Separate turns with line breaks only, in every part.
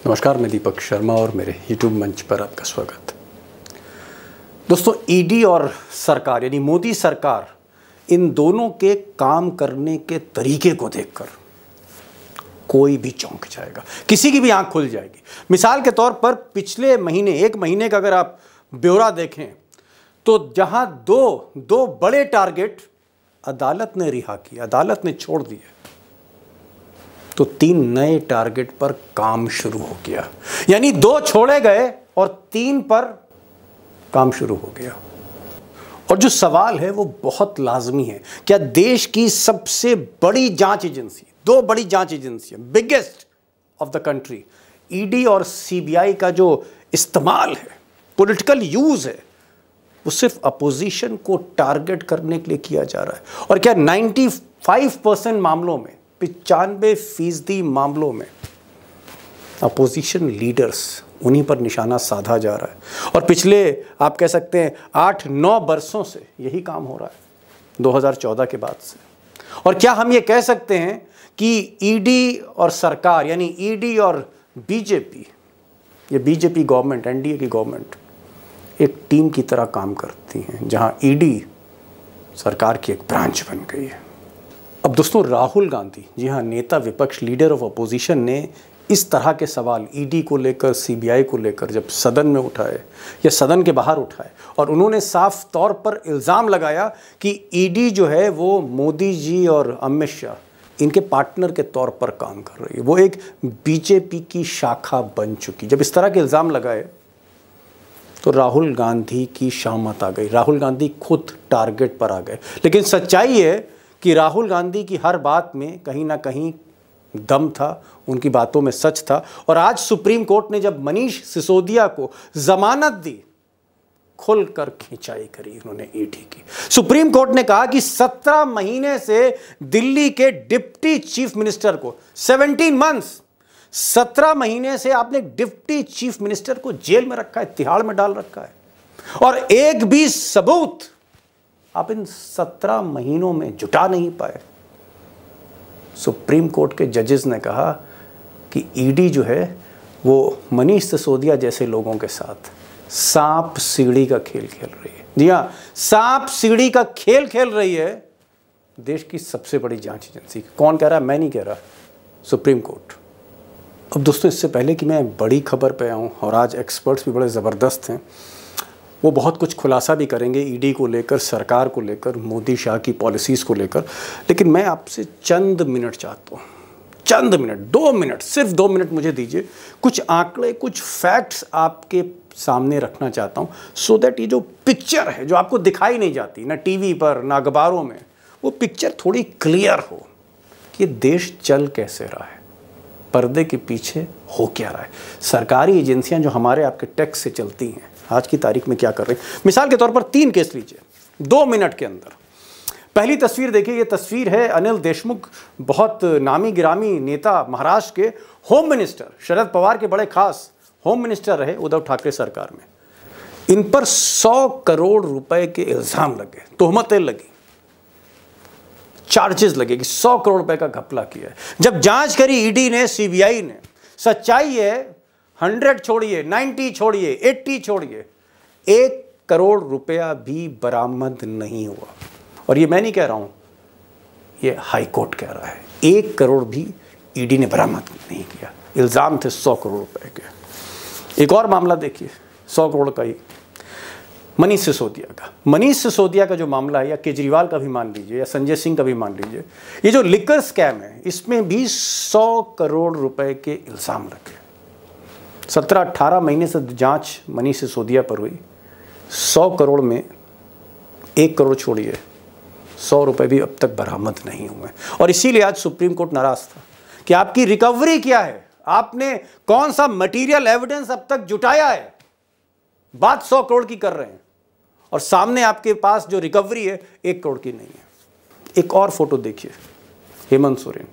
नमस्कार, मैं दीपक शर्मा और मेरे YouTube मंच पर आपका स्वागत। दोस्तों, ईडी और सरकार यानी मोदी सरकार, इन दोनों के काम करने के तरीके को देखकर कोई भी चौंक जाएगा, किसी की भी आंख खुल जाएगी। मिसाल के तौर पर पिछले महीने, एक महीने का अगर आप ब्यौरा देखें तो जहां दो बड़े टारगेट अदालत ने रिहा किए, अदालत ने छोड़ दिए, तो 3 नए टारगेट पर काम शुरू हो गया। यानी 2 छोड़े गए और 3 पर काम शुरू हो गया। और जो सवाल है वो बहुत लाजमी है, क्या देश की सबसे बड़ी जांच एजेंसी, 2 बड़ी जांच एजेंसियां, biggest of the country, ED और सीबीआई का जो इस्तेमाल है, पॉलिटिकल यूज है, वो सिर्फ अपोजिशन को टारगेट करने के लिए किया जा रहा है। और क्या 95% मामलों में, 95% मामलों में अपोजिशन लीडर्स, उन्हीं पर निशाना साधा जा रहा है। और पिछले आप कह सकते हैं 8-9 बरसों से यही काम हो रहा है, 2014 के बाद से। और क्या हम ये कह सकते हैं कि ईडी और सरकार यानी ईडी और बीजेपी, ये बीजेपी गवर्नमेंट, एनडीए की गवर्नमेंट एक टीम की तरह काम करती हैं, जहां ईडी सरकार की एक ब्रांच बन गई है। अब दोस्तों, राहुल गांधी, जी हाँ, नेता विपक्ष, लीडर ऑफ अपोजिशन, ने इस तरह के सवाल ईडी को लेकर, सीबीआई को लेकर जब सदन में उठाए या सदन के बाहर उठाए, और उन्होंने साफ तौर पर इल्ज़ाम लगाया कि ईडी जो है वो मोदी जी और अमित शाह इनके पार्टनर के तौर पर काम कर रही है, वो एक बीजेपी की शाखा बन चुकी। जब इस तरह के इल्ज़ाम लगाए तो राहुल गांधी की शामत आ गई, राहुल गांधी खुद टारगेट पर आ गए। लेकिन सच्चाई है कि राहुल गांधी की हर बात में कहीं ना कहीं दम था, उनकी बातों में सच था। और आज सुप्रीम कोर्ट ने जब मनीष सिसोदिया को जमानत दी, खुलकर खिंचाई करी उन्होंने ईडी की। सुप्रीम कोर्ट ने कहा कि 17 महीने से दिल्ली के डिप्टी चीफ मिनिस्टर को, 17 मंथ्स, 17 महीने से आपने डिप्टी चीफ मिनिस्टर को जेल में रखा है, तिहाड़ में डाल रखा है, और एक भी सबूत आप इन 17 महीनों में जुटा नहीं पाए। सुप्रीम कोर्ट के जजेस ने कहा कि ईडी जो है वो मनीष सिसोदिया जैसे लोगों के साथ सांप सीढ़ी का खेल खेल रही है। जी हाँ, सांप सीढ़ी का खेल खेल रही है देश की सबसे बड़ी जांच एजेंसी। कौन कह रहा है? मैं नहीं कह रहा, सुप्रीम कोर्ट। अब दोस्तों, इससे पहले कि मैं बड़ी खबर पे आऊँ, और आज एक्सपर्ट्स भी बड़े ज़बरदस्त हैं, वो बहुत कुछ खुलासा भी करेंगे ईडी को लेकर, सरकार को लेकर, मोदी शाह की पॉलिसीज़ को लेकर, लेकिन मैं आपसे चंद मिनट चाहता हूँ, चंद मिनट, 2 मिनट, सिर्फ 2 मिनट मुझे दीजिए। कुछ आंकड़े, कुछ फैक्ट्स आपके सामने रखना चाहता हूँ, सो दैट ये जो पिक्चर है, जो आपको दिखाई नहीं जाती ना टीवी पर ना अखबारों में, वो पिक्चर थोड़ी क्लियर हो कि देश चल कैसे रहा है, पर्दे के पीछे हो क्या रहा है, सरकारी एजेंसियां जो हमारे आपके टैक्स से चलती हैं आज की तारीख में क्या कर रही हैं। मिसाल के तौर पर 3 केस लीजिए 2 मिनट के अंदर। पहली तस्वीर देखिए, ये तस्वीर है अनिल देशमुख, बहुत नामी गिरामी नेता, महाराष्ट्र के होम मिनिस्टर, शरद पवार के बड़े खास होम मिनिस्टर रहे उद्धव ठाकरे सरकार में। इन पर 100 करोड़ रुपए के इल्जाम लगे, तोहमतें लगी, चार्जेस लगे कि 100 करोड़ रुपए का घपला किया है। जब जांच करी ईडी ने, सीबीआई ने, सच्चाई है 100 छोड़िए, 90 छोड़िए, 80 छोड़िए, 1 करोड़ रुपया भी बरामद नहीं हुआ। और ये मैं नहीं कह रहा हूं, ये हाई कोर्ट कह रहा है, 1 करोड़ भी ईडी ने बरामद नहीं किया। इल्जाम थे 100 करोड़ रुपए के। एक और मामला देखिए, 100 करोड़ का ही, मनीष सिसोदिया का। मनीष सिसोदिया का जो मामला है, या केजरीवाल का भी मान लीजिए, या संजय सिंह का भी मान लीजिए, ये जो लिकर स्कैम है, इसमें भी 100 करोड़ रुपए के इल्जाम लगे। 17-18 महीने से जांच मनीष सिसोदिया पर हुई, 100 करोड़ में 1 करोड़ छोड़िए, 100 रुपए भी अब तक बरामद नहीं हुए। और इसीलिए आज सुप्रीम कोर्ट नाराज था कि आपकी रिकवरी क्या है, आपने कौन सा मटेरियल एविडेंस अब तक जुटाया है। बात 100 करोड़ की कर रहे हैं और सामने आपके पास जो रिकवरी है 1 करोड़ की नहीं है। एक और फोटो देखिए, हेमंत सोरेन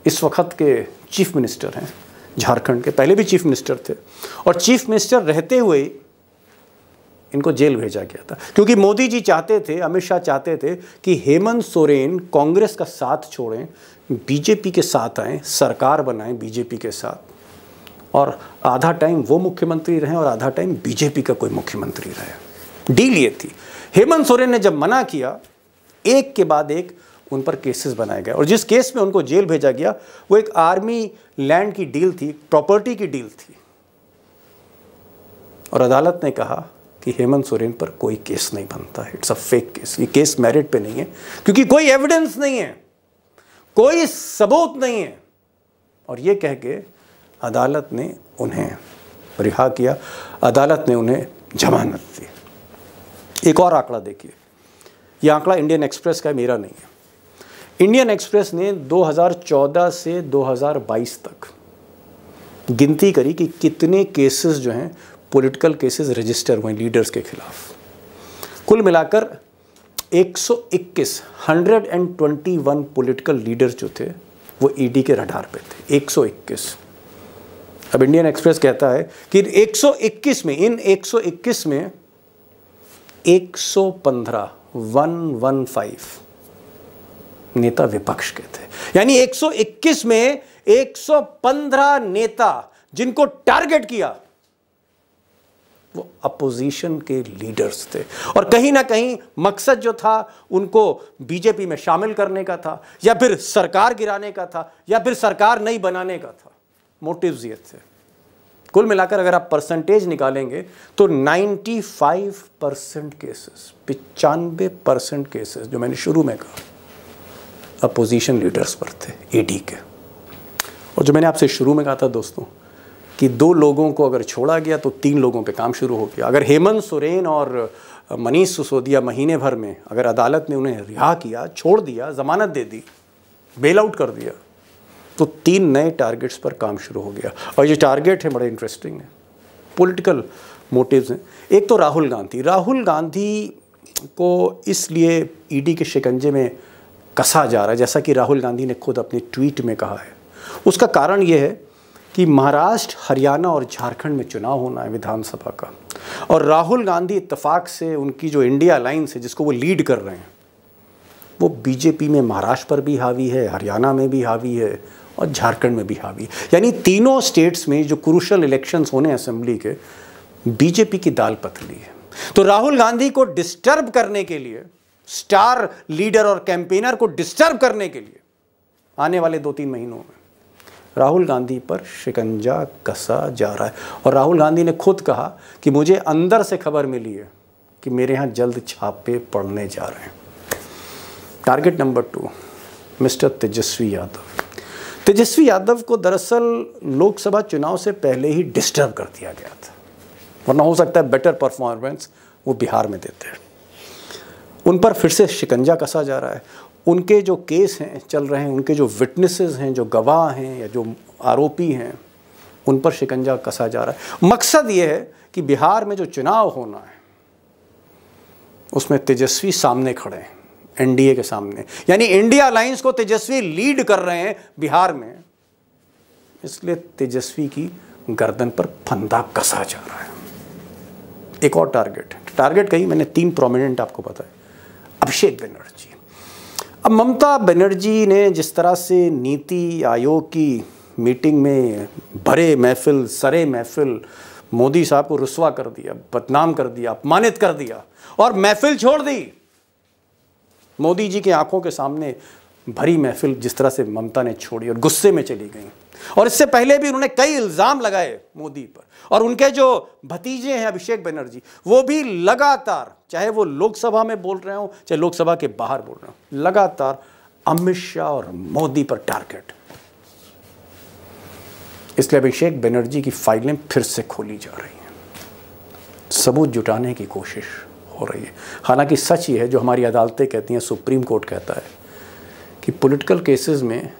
इस वक्त के चीफ मिनिस्टर हैं झारखंड के, पहले भी चीफ मिनिस्टर थे, और चीफ मिनिस्टर रहते हुए इनको जेल भेजा गया था क्योंकि मोदी जी चाहते थे, अमित शाह चाहते थे कि हेमंत सोरेन कांग्रेस का साथ छोड़ें, बीजेपी के साथ आएं, सरकार बनाएं बीजेपी के साथ, और आधा टाइम वो मुख्यमंत्री रहे और आधा टाइम बीजेपी का कोई मुख्यमंत्री रहे। डील ये थी। हेमंत सोरेन ने जब मना किया, एक के बाद एक उन पर केसेस बनाए गए और जिस केस में उनको जेल भेजा गया वो एक आर्मी लैंड की डील थी, प्रॉपर्टी की डील थी। और अदालत ने कहा कि हेमंत सोरेन पर कोई केस नहीं बनता है, इट्स अ फेक केस, ये केस मेरिट पे नहीं है क्योंकि कोई एविडेंस नहीं है, कोई सबूत नहीं है। और ये कह के अदालत ने उन्हें रिहा किया, अदालत ने उन्हें जमानत दी। एक और आंकड़ा देखिए, यह आंकड़ा इंडियन एक्सप्रेस का, मेरा नहीं है। इंडियन एक्सप्रेस ने 2014 से 2022 तक गिनती करी कि कितने केसेस जो हैं पॉलिटिकल केसेस रजिस्टर हुए लीडर्स के खिलाफ। कुल मिलाकर 121 पॉलिटिकल लीडर्स जो थे वो ईडी के रडार पे थे, 121। अब इंडियन एक्सप्रेस कहता है कि 121 में, इन 121 में 115 नेता विपक्ष के थे। यानी 121 में 115 नेता जिनको टारगेट किया वो अपोजिशन के लीडर्स थे और कहीं ना कहीं मकसद जो था उनको बीजेपी में शामिल करने का था या फिर सरकार गिराने का था या फिर सरकार नहीं बनाने का था। मोटिव्स ये थे। कुल मिलाकर अगर आप परसेंटेज निकालेंगे तो 95% केसेस, 95% केसेस जो मैंने शुरू में कहा अपोजिशन लीडर्स पर थे, ईडी के। और जो मैंने आपसे शुरू में कहा था दोस्तों कि 2 लोगों को अगर छोड़ा गया तो 3 लोगों पे काम शुरू हो गया। अगर हेमंत सोरेन और मनीष सिसोदिया महीने भर में अगर अदालत ने उन्हें रिहा किया, छोड़ दिया, जमानत दे दी, बेल आउट कर दिया, तो 3 नए टारगेट्स पर काम शुरू हो गया। और ये टारगेट है बड़े इंटरेस्टिंग है, पॉलिटिकल मोटिव्स हैं। एक तो राहुल गांधी को इसलिए ईडी के शिकंजे में कसा जा रहा है, जैसा कि राहुल गांधी ने खुद अपने ट्वीट में कहा है। उसका कारण ये है कि महाराष्ट्र, हरियाणा और झारखंड में चुनाव होना है विधानसभा का, और राहुल गांधी इत्तेफाक से उनकी जो इंडिया अलायंस है जिसको वो लीड कर रहे हैं वो बीजेपी में महाराष्ट्र पर भी हावी है, हरियाणा में भी हावी है और झारखंड में भी हावी है। यानी तीनों स्टेट्स में जो क्रूशल इलेक्शंस होने असेंबली के, बीजेपी की दाल पतली है। तो राहुल गांधी को डिस्टर्ब करने के लिए, स्टार लीडर और कैंपेनर को डिस्टर्ब करने के लिए आने वाले 2-3 महीनों में राहुल गांधी पर शिकंजा कसा जा रहा है। और राहुल गांधी ने खुद कहा कि मुझे अंदर से खबर मिली है कि मेरे यहाँ जल्द छापे पड़ने जा रहे हैं। Target number 2, mister Tejashwi Yadav. Tejashwi Yadav को दरअसल लोकसभा चुनाव से पहले ही डिस्टर्ब कर दिया गया था, वरना हो सकता है बेटर परफॉर्मेंस वो बिहार में देते हैं। उन पर फिर से शिकंजा कसा जा रहा है। उनके जो केस हैं चल रहे हैं, उनके जो विटनेसेस हैं, जो गवाह हैं या जो आरोपी हैं, उन पर शिकंजा कसा जा रहा है। मकसद ये है कि बिहार में जो चुनाव होना है उसमें तेजस्वी सामने खड़े हैं, एनडीए के सामने, यानी इंडिया अलायंस को तेजस्वी लीड कर रहे हैं बिहार में, इसलिए तेजस्वी की गर्दन पर फंदा कसा जा रहा है। एक और टारगेट कही मैंने, 3 प्रोमिनेंट आपको बताए। अभिषेक बनर्जी। अब ममता बनर्जी ने जिस तरह से नीति आयोग की मीटिंग में भरे महफिल, सरे महफिल मोदी साहब को रुस्वा कर दिया, बदनाम कर दिया, अपमानित कर दिया और महफिल छोड़ दी। मोदी जी की आंखों के सामने भरी महफिल जिस तरह से ममता ने छोड़ी और गुस्से में चली गई। और इससे पहले भी उन्होंने कई इल्ज़ाम लगाए मोदी पर, और उनके जो भतीजे हैं अभिषेक बनर्जी, वो भी लगातार, चाहे वो लोकसभा में बोल रहे हो चाहे लोकसभा के बाहर बोल रहे हो, लगातार अमित शाह और मोदी पर टारगेट। इसलिए अभिषेक बनर्जी की फाइलें फिर से खोली जा रही हैं, सबूत जुटाने की कोशिश हो रही है। हालांकि सच ये है जो हमारी अदालतें कहती हैं, सुप्रीम कोर्ट कहता है कि पॉलिटिकल केसेस में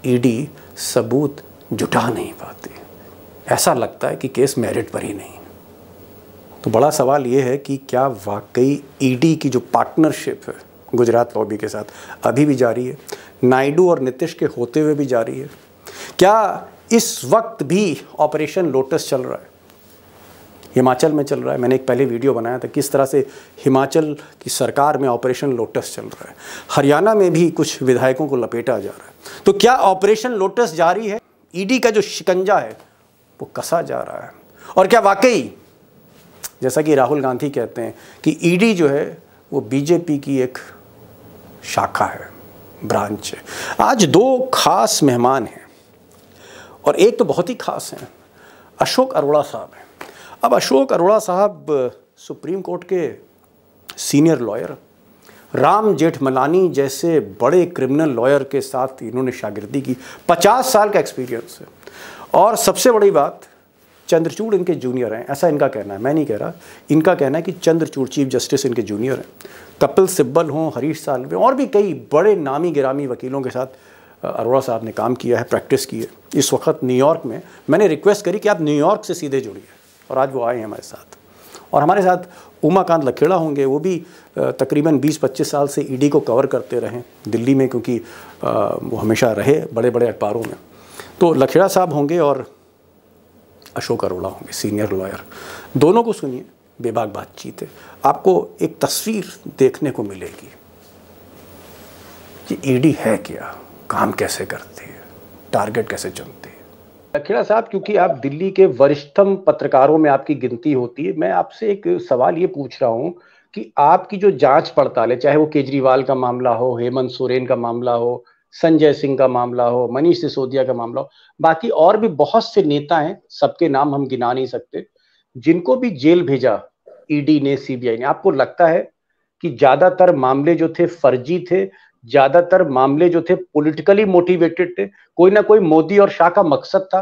ईडी सबूत जुटा नहीं पाती। ऐसा लगता है कि केस मेरिट पर ही नहीं। तो बड़ा सवाल ये है कि क्या वाकई ईडी की जो पार्टनरशिप है गुजरात लॉबी के साथ अभी भी जारी है, नायडू और नीतीश के होते हुए भी जारी है? क्या इस वक्त भी ऑपरेशन लोटस चल रहा है? हिमाचल में चल रहा है। मैंने एक पहले वीडियो बनाया था किस तरह से हिमाचल की सरकार में ऑपरेशन लोटस चल रहा है। हरियाणा में भी कुछ विधायकों को लपेटा जा रहा है। तो क्या ऑपरेशन लोटस जारी है? ईडी का जो शिकंजा है वो कसा जा रहा है। और क्या वाकई जैसा कि राहुल गांधी कहते हैं कि ईडी जो है वो बीजेपी की एक शाखा है, ब्रांच है। आज दो खास मेहमान हैं और एक तो बहुत ही खास हैं, अशोक अरोड़ा साहब हैं। अब अशोक अरोड़ा साहब सुप्रीम कोर्ट के सीनियर लॉयर, राम जेठमलानी जैसे बड़े क्रिमिनल लॉयर के साथ इन्होंने शागिर्दी की, 50 साल का एक्सपीरियंस है। और सबसे बड़ी बात, चंद्रचूड़ इनके जूनियर हैं, ऐसा इनका कहना है, मैं नहीं कह रहा, इनका कहना है कि चंद्रचूड़ चीफ जस्टिस इनके जूनियर हैं। कपिल सिब्बल हों, हरीश साल्वे और भी कई बड़े नामी गिरामी वकीलों के साथ अरोड़ा साहब ने काम किया है, प्रैक्टिस की है। इस वक्त न्यूयॉर्क में मैंने रिक्वेस्ट करी कि आप न्यूयॉर्क से सीधे जुड़िए और आज वो आए हैं हमारे साथ। और हमारे साथ उमाकांत लखेड़ा होंगे, वो भी तकरीबन 20-25 साल से ईडी को कवर करते रहे दिल्ली में, क्योंकि वो हमेशा रहे बड़े बड़े अखबारों में। तो लखेड़ा साहब होंगे और अशोक अरोड़ा होंगे, सीनियर लॉयर। दोनों को सुनिए, बेबाक बातचीत है, आपको एक तस्वीर देखने को मिलेगी कि ईडी है क्या, काम कैसे करती है, टारगेट कैसे चुनती है। लखेड़ा साहब, क्योंकि आप दिल्ली के वरिष्ठतम पत्रकारों में आपकी गिनती होती है, मैं आपसे एक सवाल ये पूछ रहा हूं कि आपकी जो जांच पड़ताल है, चाहे वो केजरीवाल का मामला हो, हेमंत सोरेन का मामला हो, संजय सिंह का मामला हो, मनीष सिसोदिया का मामला हो, बाकी और भी बहुत से नेता हैं, सबके नाम हम गिना नहीं सकते, जिनको भी जेल भेजा ईडी ने, सीबीआई ने, आपको लगता है कि ज्यादातर मामले जो थे फर्जी थे, ज्यादातर मामले जो थे पॉलिटिकली मोटिवेटेड थे, कोई ना कोई मोदी और शाह का मकसद था?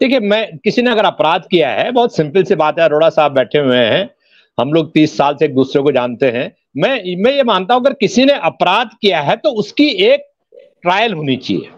देखिए, मैं किसी ने अगर अपराध किया है, बहुत सिंपल सी बात है, अरोड़ा साहब बैठे हुए हैं, हम लोग 30 साल से एक दूसरे को जानते हैं। मैं ये मानता हूं अगर किसी ने अपराध किया है तो उसकी एक ट्रायल होनी चाहिए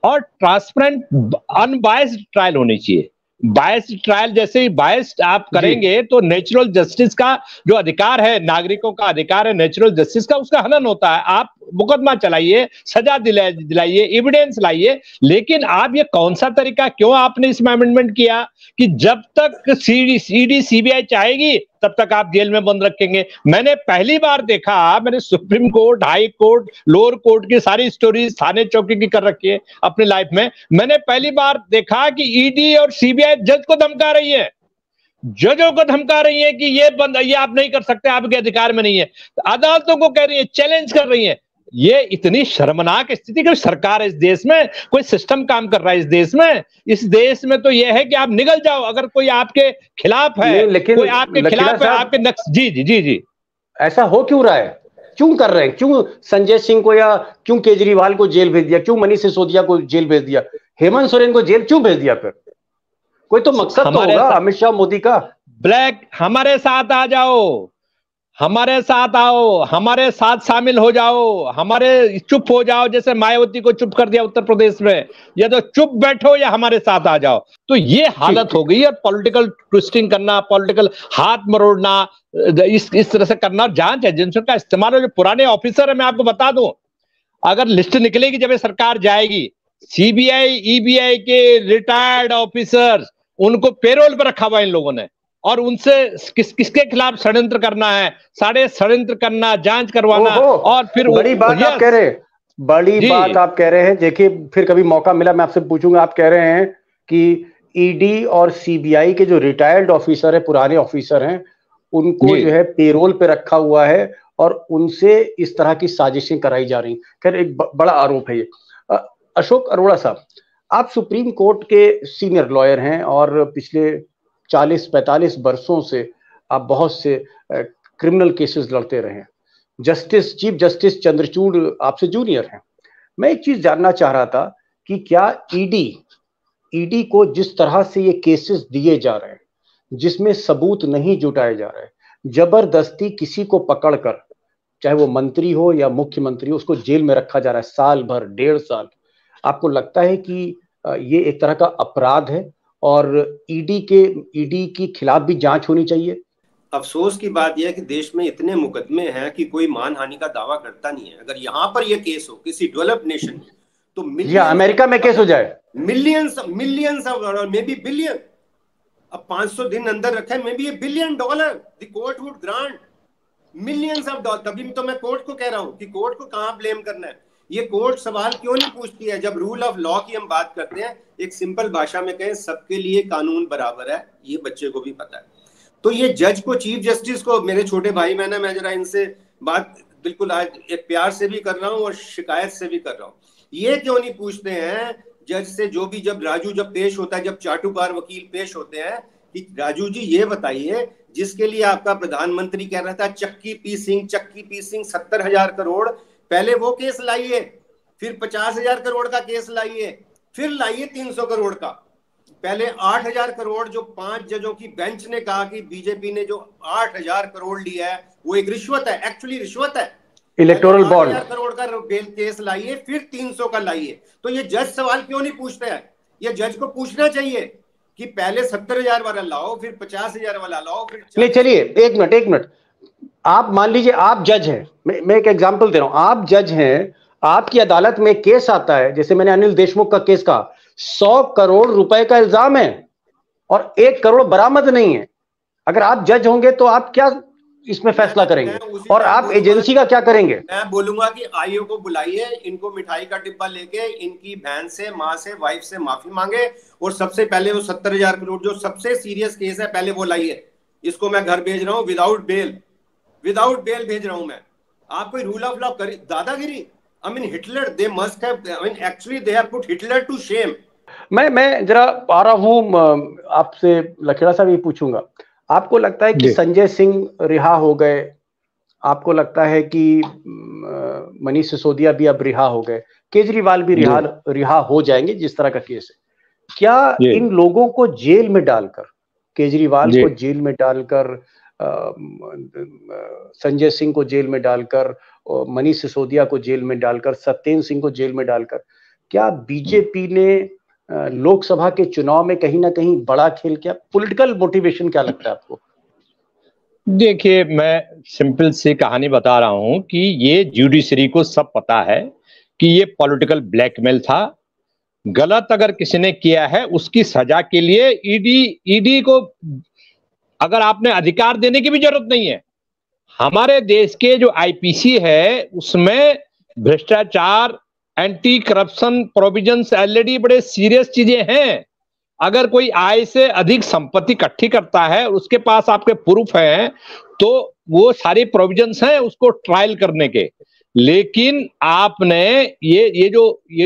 और ट्रांसपेरेंट अनबायस्ड ट्रायल होनी चाहिए। बायस्ड ट्रायल जैसे ही बायस्ड आप करेंगे तो नेचुरल जस्टिस का जो अधिकार है, नागरिकों का अधिकार है नेचुरल जस्टिस का, उसका हनन होता है। आप मुकदमा चलाइए, सजा दिलाइए, एविडेंस लाइए, लेकिन आप ये कौन सा तरीका, क्यों आपने इसमें अमेंडमेंट किया कि जब तक ईडी सीबीआई चाहेगी तब तक आप जेल में बंद रखेंगे? मैंने पहली बार देखा, मैंने supreme court, high court, lower court की सारी स्टोरीज थाने चौकी की कर रखी है अपनी लाइफ में। मैंने पहली बार देखा कि ईडी और सीबीआई जज को धमका रही है, जजों को धमका रही है कि ये आप नहीं कर सकते, आपके अधिकार में नहीं है। अदालतों को कह रही है, चैलेंज कर रही है। ये इतनी शर्मनाक स्थिति, कोई सरकार है इस देश में, कोई सिस्टम काम कर रहा है इस देश में? इस देश में तो ये है कि आप निकल जाओ अगर कोई आपके खिलाफ है, कोई आपके खिलाफ है, आपके जी जी जी जी।
ऐसा हो क्यों रहा है, क्यों कर रहे हैं? क्यों संजय सिंह को या क्यों केजरीवाल को जेल भेज दिया, क्यों मनीष सिसोदिया को जेल भेज दिया, हेमंत सोरेन को जेल क्यों भेज दिया? फिर कोई तो मकसद तो होगा अमित शाह मोदी का।
ब्लैक, हमारे साथ आ जाओ, हमारे साथ आओ, हमारे साथ शामिल हो जाओ, हमारे चुप हो जाओ, जैसे मायावती को चुप कर दिया उत्तर प्रदेश में, या तो चुप बैठो या हमारे साथ आ जाओ। तो ये हालत हो गई है। पॉलिटिकल ट्विस्टिंग करना, पॉलिटिकल हाथ मरोड़ना, इस तरह से करना, जांच एजेंसियों का इस्तेमाल। जो पुराने ऑफिसर है, मैं आपको बता दूं, अगर लिस्ट निकलेगी जब सरकार जाएगी, सीबीआई ईबीआई के रिटायर्ड ऑफिसर्स, उनको पेरोल पर रखा हुआ इन लोगों ने, और उनसे किसके खिलाफ षड्यंत्र करना है, सारे षड्यंत्र करना, जांच करवाना। और फिर
बड़ी बात आप कह रहे हैं, बड़ी बात आप कह रहे हैं। देखिए, फिर कभी मौका मिला मैं आपसे पूछूंगा। आप कह रहे हैं कि ईडी और सीबीआई के जो रिटायर्ड ऑफिसर है, पुराने ऑफिसर हैं, उनको जो है पेरोल पे रखा हुआ है और उनसे इस तरह की साजिशें कराई जा रही। खैर, एक बड़ा आरोप है ये। अशोक अरोड़ा साहब, आप सुप्रीम कोर्ट के सीनियर लॉयर हैं और पिछले 40-45 वर्षों से आप बहुत से क्रिमिनल केसेस लड़ते रहे हैं। चीफ जस्टिस चंद्रचूड़ आपसे जूनियर हैं। मैं एक चीज जानना चाह रहा था कि क्या ईडी को जिस तरह से ये केसेस दिए जा रहे हैं, जिसमें सबूत नहीं जुटाए जा रहे, जबरदस्ती किसी को पकड़कर, चाहे वो मंत्री हो या मुख्यमंत्री हो, उसको जेल में रखा जा रहा है साल भर, 1.5 साल, आपको लगता है कि ये एक तरह का अपराध है और ईडी की खिलाफ भी जांच होनी चाहिए?
अफसोस की बात यह है कि देश में इतने मुकदमे हैं कि कोई मानहानि का दावा करता नहीं है। अगर यहाँ पर यह केस हो किसी डेवलप्ड नेशन में, तो
या अमेरिका में केस हो जाए,
millions of dollar, may be billion. अब 500 दिन अंदर रखा है, may be $1 billion the court would grant millions of dollar. तभी तो मैं कोर्ट को कह रहा हूं कि कोर्ट को कहां ब्लेम करना है। ये कोर्ट सवाल क्यों नहीं पूछती है? जब रूल ऑफ लॉ की हम बात करते हैं, एक सिंपल भाषा में कहें, सबके लिए कानून बराबर है, ये बच्चे को भी पता है। तो ये जज को, चीफ जस्टिस को, मेरे छोटे भाई बहन है, मैं जरा इनसे बात बिल्कुल आज एक प्यार से भी कर रहा हूँ और शिकायत से भी कर रहा हूँ, ये क्यों नहीं पूछते हैं जज से, जो भी जब राजू जब पेश होता है, जब चाटुकार वकील पेश होते हैं, कि राजू जी ये बताइए, जिसके लिए आपका प्रधानमंत्री कह रहा था चक्की पी सिंह 70,000 करोड़, पहले वो केस लाइए, फिर 50,000 करोड़ का केस लाइए, फिर लाइए 300 करोड़ का। पहले 8,000 करोड़ जो 5 जजों की बेंच ने कहा कि बीजेपी ने जो 8,000 करोड़ लिया है वो एक रिश्वत है, एक्चुअली रिश्वत है,
इलेक्टोरल बॉन्ड,
8,000 करोड़ का बेल केस लाइए, फिर 300 का लाइए। तो ये जज सवाल क्यों नहीं पूछते हैं? ये जज को पूछना चाहिए कि पहले 70,000 वाला लाओ, फिर 50,000 वाला लाओ, फिर
नहीं। चलिए एक मिनट, आप मान लीजिए आप जज हैं, मैं एक एग्जांपल दे रहा हूं, आप जज हैं, आपकी अदालत में केस आता है, जैसे मैंने अनिल देशमुख का केस कहा, 100 करोड़ रुपए का इल्जाम है और 1 करोड़ बरामद नहीं है। अगर आप जज होंगे तो आप क्या इसमें फैसला करेंगे और आप एजेंसी का क्या करेंगे?
मैं बोलूंगा कि आईओ को बुलाइए, इनको मिठाई का डिब्बा लेके इनकी बहन से, माँ से, वाइफ से माफी मांगे, और सबसे पहले वो 70,000 करोड़ जो सबसे सीरियस केस है पहले वो लाइए। इसको मैं घर भेज रहा हूँ विदाउट बेल भेज रहा हूं मैं। आप कोई रूल ऑफ लॉ करी दादागिरी, I mean Hitler, they must have, I mean actually they have put Hitler to shame.
मैं जरा आ रहा हूं आपसे, लखेड़ा साहब ये पूछूंगा, आपको लगता है कि संजय सिंह रिहा हो गए, आपको लगता है कि मनीष सिसोदिया भी अब रिहा हो गए, केजरीवाल भी रिहा हो जाएंगे जिस तरह का केस है, क्या इन लोगों को जेल में डालकर, केजरीवाल को जेल में डालकर, संजय सिंह को जेल में डालकर, मनीष सिसोदिया को जेल में डालकर, सत्येंद्र सिंह को जेल में डालकर, क्या बीजेपी ने लोकसभा के चुनाव में कहीं ना कहीं बड़ा खेल किया? पॉलिटिकल मोटिवेशन क्या लगता है आपको?
देखिए, मैं सिंपल सी कहानी बता रहा हूं कि ये जुडिशरी को सब पता है कि ये पॉलिटिकल ब्लैकमेल था। गलत अगर किसी ने किया है उसकी सजा के लिए ईडी को अगर आपने अधिकार देने की भी जरूरत नहीं है। हमारे देश के जो आईपीसी है उसमें भ्रष्टाचार, एंटी करप्शन प्रोविजंस ऑलरेडी बड़े सीरियस चीजें हैं। अगर कोई आय से अधिक संपत्ति इकट्ठी करता है और उसके पास आपके प्रूफ हैं तो वो सारी प्रोविजंस हैं उसको ट्रायल करने के। लेकिन आपने ये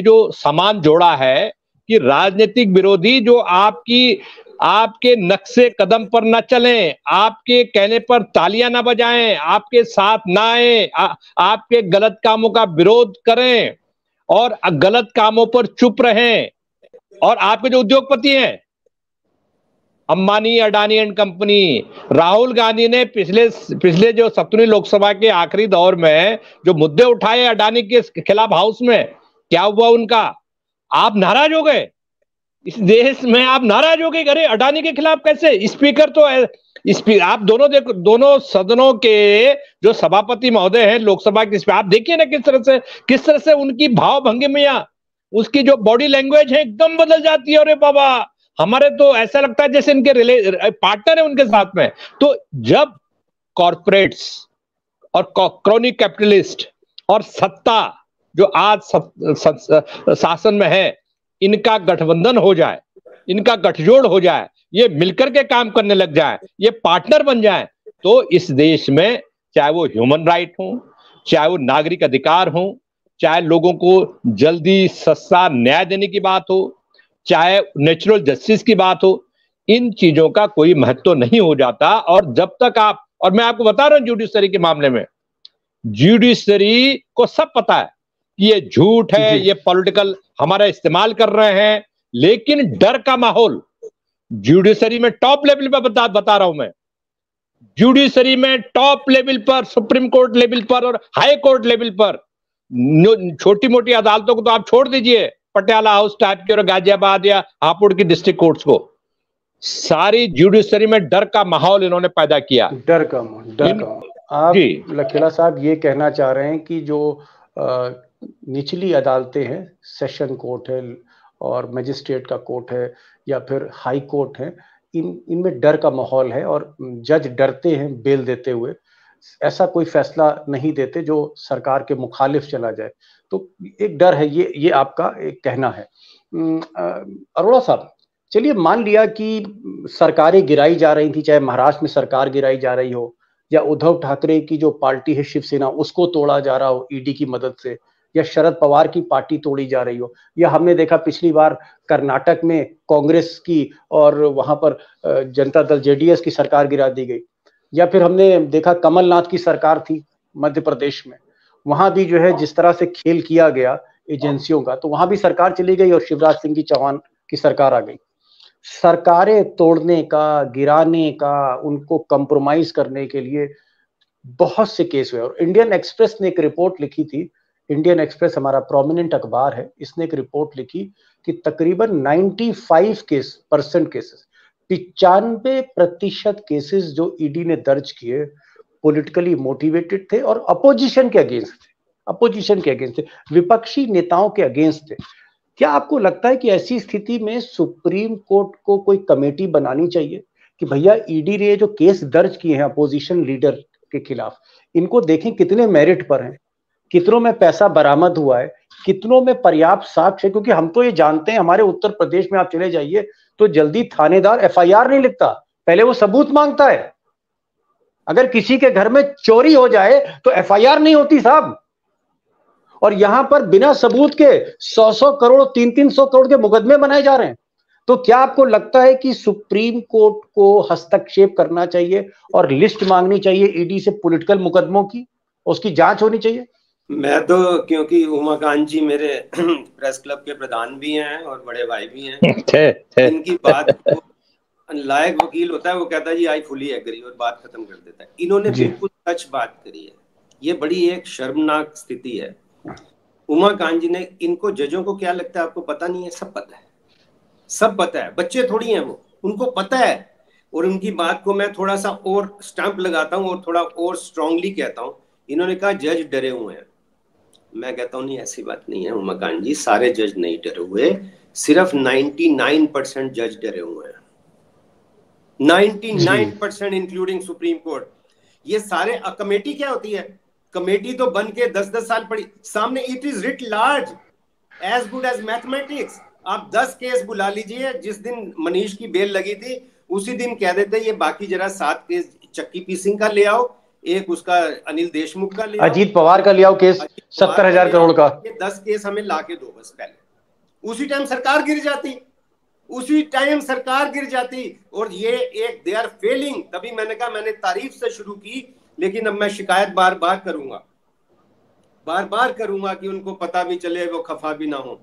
जो सामान जोड़ा है कि राजनीतिक विरोधी जो आपके नक्शे कदम पर न चलें, आपके कहने पर तालियां ना बजाएं, आपके साथ ना आए, आपके गलत कामों का विरोध करें और गलत कामों पर चुप रहें। और आपके जो उद्योगपति हैं, अंबानी, अडानी एंड कंपनी, राहुल गांधी ने पिछले जो 17वीं लोकसभा के आखिरी दौर में जो मुद्दे उठाए अडानी के खिलाफ हाउस में, क्या हुआ उनका? आप नाराज हो गए। इस देश में आप नाराज हो गए, अरे अडानी के खिलाफ कैसे? स्पीकर तो आप दोनों सदनों के जो सभापति महोदय हैं लोकसभा के, आप देखिए ना किस तरह से उनकी भाव भंगिमा, उसकी जो बॉडी लैंग्वेज है एकदम बदल जाती है। अरे बाबा, हमारे तो ऐसा लगता है जैसे इनके पार्टनर है उनके साथ में। तो जब कॉर्पोरेट्स और क्रॉनिक कैपिटलिस्ट और सत्ता जो आज शासन में है, इनका गठबंधन हो जाए, इनका गठजोड़ हो जाए, ये मिलकर के काम करने लग जाए, ये पार्टनर बन जाए, तो इस देश में चाहे वो ह्यूमन राइट हो, चाहे वो नागरिक अधिकार हो, चाहे लोगों को जल्दी सस्ता न्याय देने की बात हो, चाहे नेचुरल जस्टिस की बात हो, इन चीजों का कोई महत्व नहीं हो जाता। और जब तक और मैं आपको बता रहा हूं जुडिशरी के मामले में, जुडिशरी को सब पता है कि ये झूठ है, ये पॉलिटिकल हमारा इस्तेमाल कर रहे हैं, लेकिन डर का माहौल जुडिशरी में टॉप लेवल पर बता रहा हूं मैं, जुडिशरी में टॉप लेवल पर, सुप्रीम कोर्ट लेवल पर और हाई कोर्ट लेवल पर, छोटी मोटी अदालतों को तो आप छोड़ दीजिए, पटियाला हाउस टाइप की और गाजियाबाद या हापुड़ की डिस्ट्रिक्ट कोर्ट्स को, सारी जुडिशरी में डर का माहौल इन्होंने पैदा किया।
डर का माहौल। आप लखेड़ा साहब ये कहना चाह रहे हैं कि जो निचली अदालतें हैं, सेशन कोर्ट है और मजिस्ट्रेट का कोर्ट है या फिर हाई कोर्ट है, इनमें डर का माहौल है और जज डरते हैं बेल देते हुए, ऐसा कोई फैसला नहीं देते जो सरकार के मुखालिफ चला जाए। तो एक डर है, ये आपका एक कहना है। अरोड़ा साहब, चलिए मान लिया कि सरकारें गिराई जा रही थी, चाहे महाराष्ट्र में सरकार गिराई जा रही हो, या उद्धव ठाकरे की जो पार्टी है शिवसेना उसको तोड़ा जा रहा हो ईडी की मदद से, या शरद पवार की पार्टी तोड़ी जा रही हो, या हमने देखा पिछली बार कर्नाटक में कांग्रेस की और वहां पर जनता दल जेडीएस की सरकार गिरा दी गई, या फिर हमने देखा कमलनाथ की सरकार थी मध्य प्रदेश में, वहां भी जो है जिस तरह से खेल किया गया एजेंसियों का, तो वहां भी सरकार चली गई और शिवराज सिंह की चौहान की सरकार आ गई। सरकारें तोड़ने का, गिराने का, उनको कंप्रोमाइज करने के लिए बहुत से केस हुए। और इंडियन एक्सप्रेस ने एक रिपोर्ट लिखी थी, इंडियन एक्सप्रेस हमारा प्रोमिनेंट अखबार है, इसने एक रिपोर्ट लिखी कि तकरीबन 95% केसेस, 95% केसेस जो ईडी ने दर्ज किए पॉलिटिकली मोटिवेटेड थे और अपोजिशन के अगेंस्ट थे, विपक्षी नेताओं के अगेंस्ट थे। क्या आपको लगता है कि ऐसी स्थिति में सुप्रीम कोर्ट को कोई कमेटी बनानी चाहिए कि भैया ईडी ने जो केस दर्ज किए हैं अपोजिशन लीडर के खिलाफ, इनको देखें कितने मेरिट पर हैं, कितनों में पैसा बरामद हुआ है, कितनों में पर्याप्त साक्ष्य है? क्योंकि हम तो ये जानते हैं, हमारे उत्तर प्रदेश में आप चले जाइए तो जल्दी थानेदार एफआईआर नहीं लिखता, पहले वो सबूत मांगता है। अगर किसी के घर में चोरी हो जाए तो एफआईआर नहीं होती साहब, और यहां पर बिना सबूत के 100 करोड़ 300 करोड़ के मुकदमे बनाए जा रहे हैं। तो क्या आपको लगता है कि सुप्रीम कोर्ट को हस्तक्षेप करना चाहिए और लिस्ट मांगनी चाहिए ईडी से पॉलिटिकल मुकदमों की, उसकी जांच होनी चाहिए?
मैं तो, क्योंकि उमाकांत जी मेरे प्रेस क्लब के प्रधान भी हैं और बड़े भाई भी हैं, इनकी बात को लायक वकील होता है, वो कहता है जी आई फुली एग्री और बात खत्म कर देता है। इन्होंने बिल्कुल सच बात करी है। ये बड़ी एक शर्मनाक स्थिति है। उमाकांत जी ने, इनको जजों को क्या लगता है आपको पता नहीं है? सब पता है, सब पता है। बच्चे थोड़ी हैं वो, उनको पता है। और उनकी बात को मैं थोड़ा सा और स्टैंप लगाता हूँ और थोड़ा और स्ट्रांगली कहता हूँ। इन्होंने कहा जज डरे हुए हैं। मैं कहता हूँ नहीं, ऐसी बात नहीं है उमाकांत जी, सारे जज नहीं डरे हुए, सिर्फ 99% जज डरे हुए हैं। 99% इंक्लूडिंग सुप्रीम कोर्ट। ये सारे कमेटी क्या होती है? कमेटी तो बन के 10-10 साल पड़ी सामने। It is writ large, as good as mathematics. आप 10 केस बुला लीजिए। जिस दिन मनीष की बेल लगी थी उसी दिन कह देते ये बाकी जरा 7 केस चक्की पीसिंग का ले आओ, एक उसका अनिल देशमुख का ले आओ,
अजीत पवार का ले आओ केस 70,000 करोड़ का,
ये 10 केस हमें लाके दो बस। पहले उसी टाइम सरकार गिर जाती, उसी टाइम सरकार गिर जाती। और ये एक दे आर फेलिंग। तभी मैंने कहा, मैंने तारीफ से शुरू की, लेकिन अब मैं शिकायत बार बार करूंगा कि उनको पता भी चले, वो खफा भी ना हो।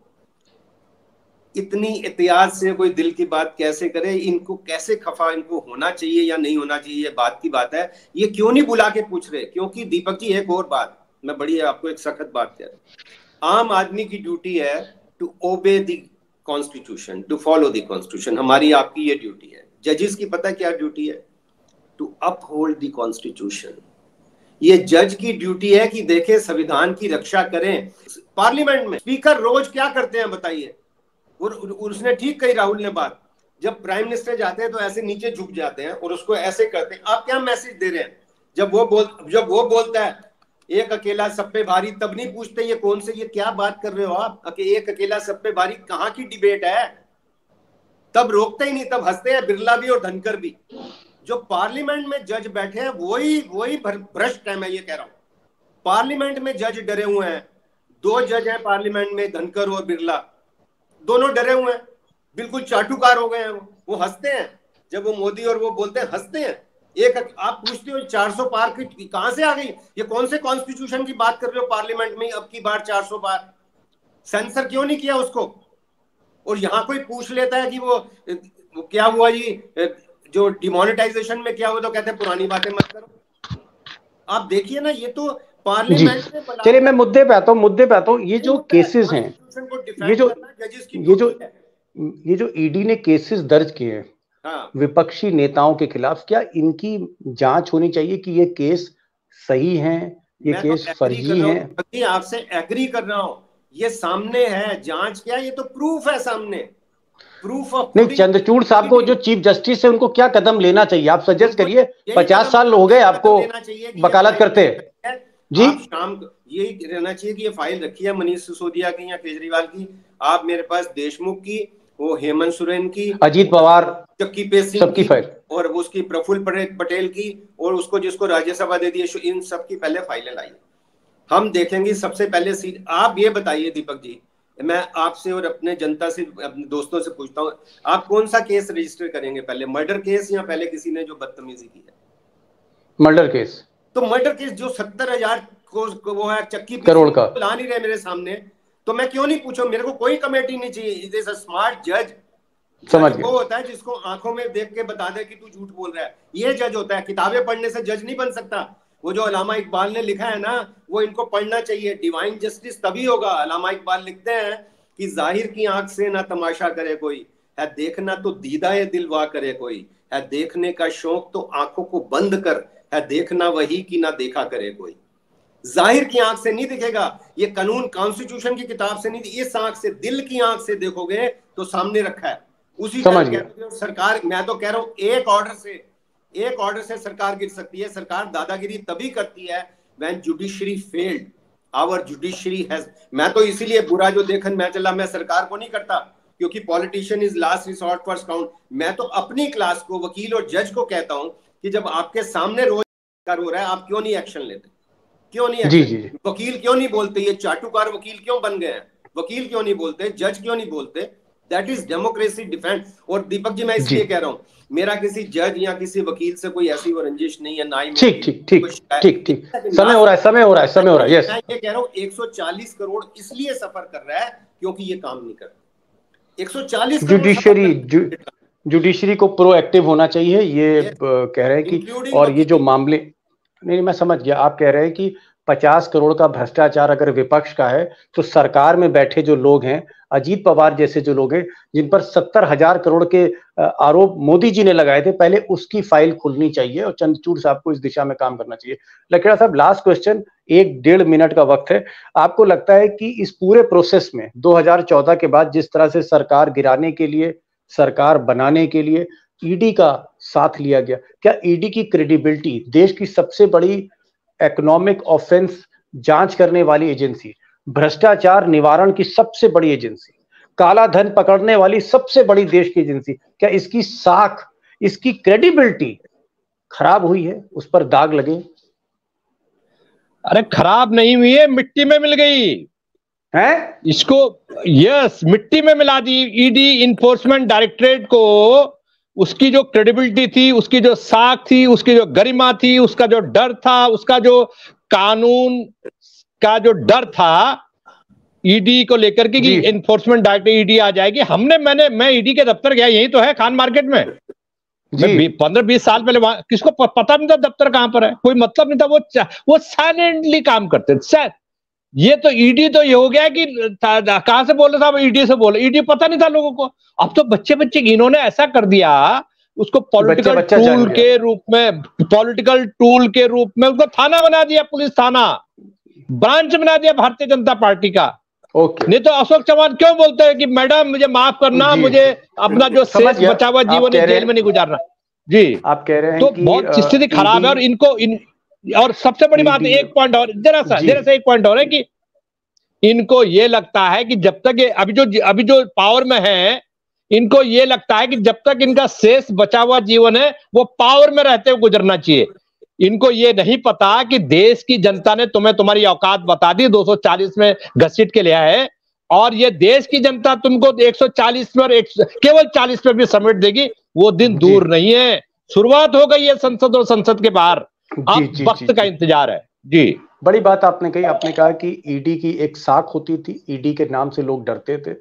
इतनी एहतियात से कोई दिल की बात कैसे करे? इनको कैसे खफा इनको होना चाहिए या नहीं होना चाहिए, ये बात की बात है। ये क्यों नहीं बुला के पूछ रहे? क्योंकि दीपक जी एक और बात, मैं बड़ी आपको एक सख्त बात कह रहा हूं। आम आदमी की ड्यूटी है to obey the constitution, to follow the constitution. हमारी आपकी ये ड्यूटी है। जजेस की पता है क्या ड्यूटी है? To uphold the constitution. ये जज की ड्यूटी है कि देखें, संविधान की रक्षा करें। पार्लियामेंट में स्पीकर रोज क्या करते हैं बताइए? और उसने ठीक कही राहुल ने बात, जब प्राइम मिनिस्टर जाते हैं तो ऐसे नीचे झुक जाते हैं और उसको ऐसे करते हैं। आप क्या मैसेज दे रहे हैं? जब वो बोलता है एक अकेला सब पे भारी, तब नहीं पूछते ये कौन से, ये क्या बात कर रहे हो आप? एक अकेला सब पे भारी कहाँ की डिबेट है? तब रोकते ही नहीं, तब हंसते हैं बिरला भी और धनकर भी। जो पार्लियामेंट में जज बैठे हैं वही भ्रष्ट है। मैं ये कह रहा हूं, पार्लियामेंट में जज डरे हुए हैं। 2 जज हैं पार्लियामेंट में, धनकर और बिरला, दोनों डरे हुए हैं, बिल्कुल चाटुकार हो गए हैं। वो हंसते हैं जब वो मोदी और वो बोलते हैं, हंसते हैं। एक आप पूछते हो 400 पार की कहां से आ गई? ये कौन से कॉन्स्टिट्यूशन की बात कर रहे हो? पार्लियामेंट में अब की बार 400 पार सेंसर क्यों नहीं किया उसको? और यहां कोई पूछ लेता है कि वो क्या हुआ जी, जो डिमोनेटाइजेशन में क्या हुआ, तो कहते हैं पुरानी बातें मत करो। आप देखिए ना, ये तो पार्लियामेंट में।
चलिए मैं मुद्दे पे आता हूँ। ये जो केसेस हैं, ये जो ईडी ने केसेस दर्ज किए हैं विपक्षी नेताओं के खिलाफ, क्या इनकी जांच होनी चाहिए कि ये केस सही हैं, ये केस फर्जी हैं?
आपसे एग्री कर रहा हूं, ये सामने है, जांच क्या, ये तो प्रूफ है सामने। प्रूफ ऑफ
नहीं, चंद्रचूड़ साहब को जो चीफ जस्टिस है उनको क्या कदम लेना चाहिए, आप सजेस्ट करिए। 50 साल हो गए आपको वकालत करते जी।
आप शाम को यही रहना चाहिए कि ये फाइल रखी है मनीष सिसोदिया की या केजरीवाल की, आप मेरे पास देशमुख की, वो हेमंत सोरेन की,
अजीत पवार,
चक्की पे सिंह
सबकी फाइल,
और उसकी प्रफुल्ल पटेल की, और उसको जिसको राज्यसभा दे दी, इन सबकी पहले फाइलें लाइए, हम देखेंगे। सबसे पहले आप ये बताइए दीपक जी, मैं आपसे और अपने जनता से, अपने दोस्तों से पूछता हूँ, आप कौन सा केस रजिस्टर करेंगे पहले, मर्डर केस या पहले किसी ने जो बदतमीजी की है?
Murder case.
तो मर्डर केस जो 70,000 को वो है चक्की
करोड़ का
ला नहीं रहे मेरे सामने, तो मैं क्यों नहीं पूछूं? मेरे को कोई कमेटी नहीं चाहिए। इट इज अ स्मार्ट जज। समझ वो होता है जिसको आंखों में देख के बता दे कि तू झूठ बोल रहा है, ये जज होता है। किताबें पढ़ने से जज नहीं बन सकता। वो जो अलामा इकबाल ने लिखा है ना, वो इनको पढ़ना चाहिए। डिवाइन जस्टिस तभी होगा। अलामा इकबाल लिखते हैं कि जाहिर की आंख से ना तमाशा करे कोई, है देखना तो दीदाए दिलवा करे कोई, है देखने का शौक तो आंखों को बंद कर, है देखना वही कि ना देखा करे कोई। जाहिर की आंख से नहीं दिखेगा, ये कानून कॉन्स्टिट्यूशन की किताब से नहीं, इस आंख से, दिल की आंख से देखोगे तो सामने रखा है। उसी तरह सरकार, मैं तो कह रहा हूं एक ऑर्डर से सरकार गिर सकती है। सरकार दादागिरी तभी करती है when judiciary failed, our judiciary has. मैं तो इसीलिए बुरा जो देखन मैं चला, मैं सरकार को नहीं करता, क्योंकि politician is last resort first count. मैं तो अपनी क्लास को, वकील और जज को कहता हूं कि जब आपके सामने रोजगार हो रहा है, आप क्यों नहीं एक्शन लेते? क्यों नहीं एक्शन? जी। वकील क्यों नहीं बोलते? ये चाटुकार वकील क्यों बन गए हैं? वकील क्यों नहीं बोलते? जज क्यों नहीं बोलते? That is democracy defend. और दीपक जी, मैं इसलिए कह रहा हूं, मेरा किसी जज या किसी वकील से कोई ऐसी रंजिश नहीं है, ना ही
ठीक। समय हो रहा है। यस,
मैं ये कह रहा हूं 140 करोड़ इसलिए सफर कर रहा है क्योंकि ये काम नहीं करता। 140
जुडिशरी को प्रोएक्टिव होना चाहिए, ये कह रहे हैं कि, और ये जो मामले, नहीं मैं समझ गया, आप कह रहे हैं कि 50 करोड़ का भ्रष्टाचार अगर विपक्ष का है तो सरकार में बैठे जो लोग हैं, अजीत पवार जैसे जो लोग हैं, जिन पर 70,000 करोड़ के आरोप मोदी जी ने लगाए थे, पहले उसकी फाइल खुलनी चाहिए और चंद्रचूड़ साहब को इस दिशा में काम करना चाहिए। लखेड़ा साहब, लास्ट क्वेश्चन, 1-1.5 मिनट का वक्त है। आपको लगता है कि इस पूरे प्रोसेस में 2014 के बाद जिस तरह से सरकार गिराने के लिए, सरकार बनाने के लिए ईडी का साथ लिया गया, क्या ईडी की क्रेडिबिलिटी, देश की सबसे बड़ी इकोनॉमिक ऑफेंस जांच करने वाली एजेंसी, भ्रष्टाचार निवारण की सबसे बड़ी एजेंसी, काला धन पकड़ने वाली सबसे बड़ी देश की एजेंसी, क्या इसकी साख, इसकी क्रेडिबिलिटी खराब हुई है? उस पर दाग लगे?
अरे खराब नहीं हुई है, मिट्टी में मिल गई
है
इसको। यस, मिट्टी में मिला दी। ईडी इन्फोर्समेंट डायरेक्टरेट को उसकी जो क्रेडिबिलिटी थी, उसकी जो साख थी, उसकी जो गरिमा थी, उसका जो डर था, उसका जो कानून का जो डर था ईडी को लेकर के कि इन्फोर्समेंट डायरेक्टर ईडी आ जाएगी। मैं ईडी के दफ्तर गया, यही तो है खान मार्केट में। 15-20 साल पहले किसको पता नहीं था दफ्तर कहां पर है, कोई मतलब नहीं था। वो साइलेंटली काम करते थे। ये तो ईडी तो ये हो गया कि कहां से बोल रहे साहब, ईडी से बोले, ईडी पता नहीं था लोगों को। अब तो बच्चे इन्होंने ऐसा कर दिया, उसको पॉलिटिकल टूल के रूप में उसको थाना बना दिया, पुलिस थाना, ब्रांच बना दिया भारतीय जनता पार्टी का। नहीं तो अशोक चौहान क्यों बोलते हैं कि मैडम मुझे माफ करना, मुझे अपना जो शेष बचा हुआ जीवन जेल में नहीं गुजारना। जी,
आप कह रहे हैं
तो बहुत स्थिति खराब है। और इनको और सबसे बड़ी बात, एक पॉइंट और, जरा सा एक पॉइंट और है कि इनको ये लगता है कि जब तक ये अभी जो पावर में है, इनको ये लगता है कि जब तक इनका शेष बचा हुआ जीवन है वो पावर में रहते हुए गुजरना चाहिए। इनको ये नहीं पता कि देश की जनता ने तुम्हें तुम्हारी औकात बता दी, 240 में घसीट के लिया है, और ये देश की जनता तुमको 140 में और केवल 40 में भी समेट देगी। वो दिन दूर नहीं है, शुरुआत हो गई है संसद और संसद के बाहर। अब वक्त का इंतजार है। जी,
बड़ी बात आपने कही। आपने कहा कि ईडी की एक साख होती थी, ईडी के नाम से लोग डरते थे।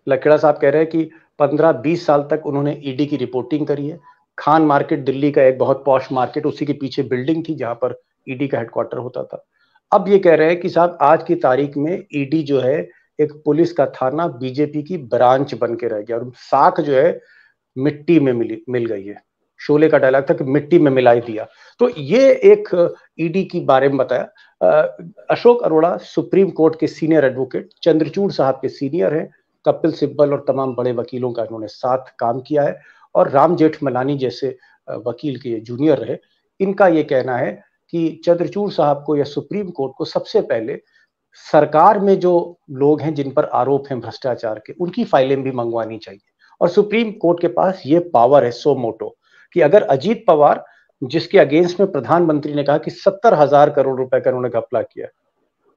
लखेड़ा साहब कह रहे हैं कि 15-20 साल तक उन्होंने ईडी की रिपोर्टिंग करी है। खान मार्केट दिल्ली का एक बहुत पॉश मार्केट, उसी के पीछे बिल्डिंग थी जहां पर ईडी का हेडक्वार्टर होता था। अब ये कह रहे हैं कि साहब आज की तारीख में ईडी जो है एक पुलिस का थाना, बीजेपी की ब्रांच बन के रह गया, और साख जो है मिट्टी में मिल गई है। शोले का डायलॉग था कि मिट्टी में मिलाई दिया। तो ये एक ईडी की बारे में बताया। अशोक अरोड़ा सुप्रीम कोर्ट के सीनियर एडवोकेट, चंद्रचूड़ साहब के सीनियर हैं, कपिल सिब्बल और तमाम बड़े वकीलों का इन्होंने साथ काम किया है, और राम जेठमलानी जैसे वकील के जूनियर रहे। इनका ये कहना है कि चंद्रचूड़ साहब को या सुप्रीम कोर्ट को सबसे पहले सरकार में जो लोग हैं जिन पर आरोप हैं भ्रष्टाचार के, उनकी फाइलें भी मंगवानी चाहिए। और सुप्रीम कोर्ट के पास ये पावर है सो मोटो कि अगर अजीत पवार, जिसके अगेंस्ट में प्रधानमंत्री ने कहा कि 70,000 करोड़ रुपए का उन्होंने घपला किया,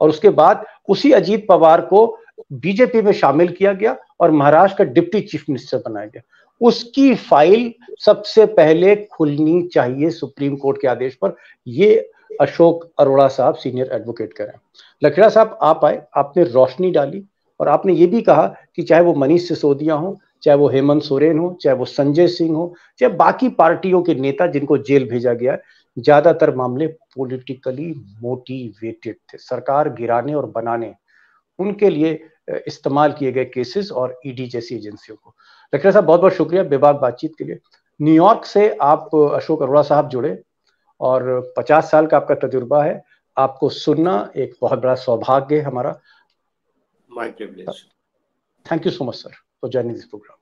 और उसके बाद उसी अजीत पवार को बीजेपी में शामिल किया गया और महाराष्ट्र का डिप्टी चीफ मिनिस्टर बनाया गया, उसकी फाइल सबसे पहले खुलनी चाहिए सुप्रीम कोर्ट के आदेश पर। ये अशोक अरोड़ा साहब सीनियर एडवोकेट कह रहे हैं। लखेड़ा साहब आप आए, आपने रोशनी डाली, और आपने ये भी कहा कि चाहे वो मनीष सिसोदिया हो, चाहे वो हेमंत सोरेन हो, चाहे वो संजय सिंह हो, चाहे बाकी पार्टियों के नेता जिनको जेल भेजा गया है, ज्यादातर मामले पॉलिटिकली मोटिवेटेड थे, सरकार गिराने और बनाने, उनके लिए इस्तेमाल किए गए केसेस और ईडी जैसी एजेंसियों को। लखेड़ा साहब बहुत बहुत शुक्रिया बेबाक बातचीत के लिए। न्यूयॉर्क से आप अशोक अरोड़ा साहब जुड़े और 50 साल का आपका तजुर्बा है, आपको सुनना एक बहुत बड़ा सौभाग्य है हमारा।
My privilege.
Thank you so much sir for joining this programme.